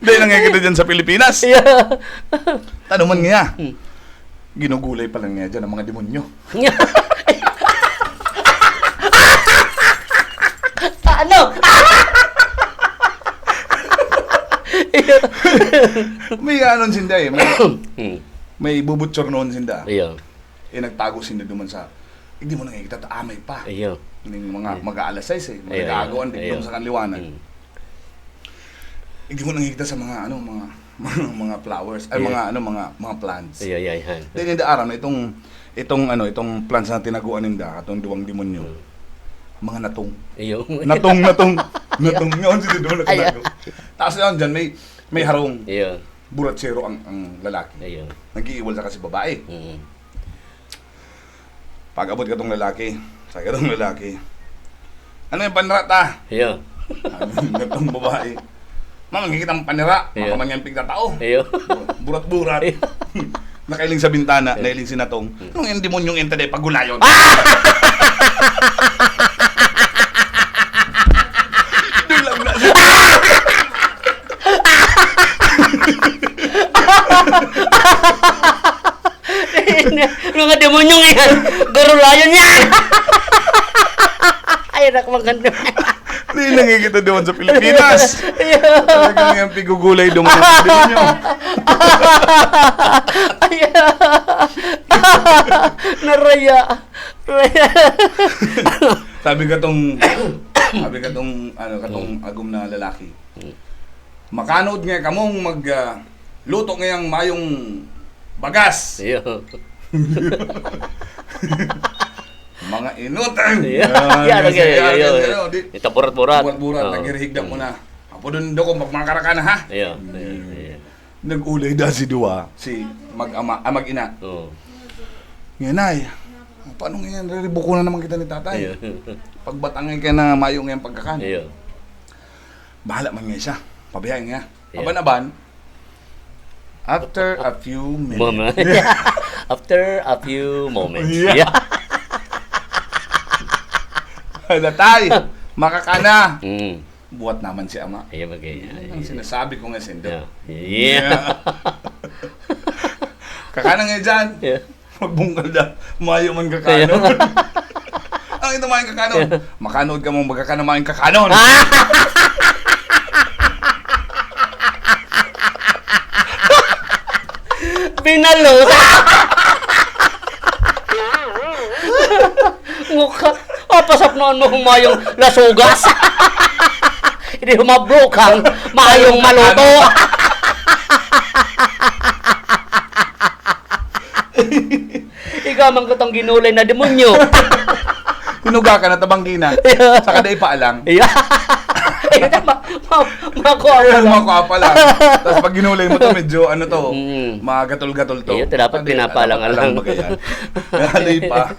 Dahil nangyayon dyan sa Pilipinas. Yeah. Tanuman nga. Ginugulay pa lang nga dyan ang mga demonyo. Ano? May anon sinda eh. May bubutyor noon sinda. Iyo. Nagtago sinda duman sa, hindi mo nangyayon amay pa. Iyo. Yung mga mag-aalas 6 eh. Ayun, Magagawan ayun. dito sa kanliwanan. Hindi mo nangyayon sa mga mga flowers ay Yeah. mga plants. Iyo. Then in the araw na itong plants na tinaguan ninda atong duwang demonyo. Mga natong. Iyo. Natong. Ngayon sila doon nakatago. Tapos yun dyan may harong. Iyo. Buratsero ang lalaki. Iyo. Nag-iiwal sa kasi babae. Pag abot ka tong lalaki, sa ka tong lalaki. Ano yung panrata? Iyo. Natong babae. Mama, ngikita ang panira. Iyo. Makamanyan pigta tao. Iyo. Burat-burat. Iyo. Nakailing sa bintana, nailing si Natong. Anong yung demonyong enta day pagulayon? Doon lang na siya. Mga demonyong yan. Garulayan niya. Ay, anak maganda. Hindi nangikita doon sa Pilipinas. Talagang yung pigugulay doon sa demonyo. Naraya. Sabi ka tong agom na lalaki. Makanood nga kamong luto ngayang mayong bagas. Iyo. Mga inutang. Yan, ito burat-burat. Burat-burat, nagirihigda mo na. Apo doon ko, magmakaraka na ha. Iyo. Nag-ulay da si Dua, si mag-ina. Oo. Nganay, paano ngayon? Riribuko na naman kita ni tatay. Pagbatangin ka na mayong ngayong pagkakan. Iyo. Bahala man nga siya. Pabihayin nga. Yeah. Aban-aban. After a few minutes. After a few moments. Yeah. Natay, makakana. Buhat naman si ama. Ayan, magay. Ang sinasabi ko nga sindo. Yeah. Kakana nga dyan. Yeah. Magbungkal na. Mayo man kakanon. Ang ito maing kakanon. Makanood ka mong magkakana maing kakanon. Pinalo. Mukha. Pasap noon mo humayong lasugas. Hindi humabrokang maayong maluto. Ikaw man ko tong ginulay na demonyo. Hinuga ka na tabanggina. Saka day paalang. Makuha pa lang. Tapos pag ginulay mo to, medyo ano to, magatol-gatol to. Iyo, dapat pinapalang-alang. Haloy pa.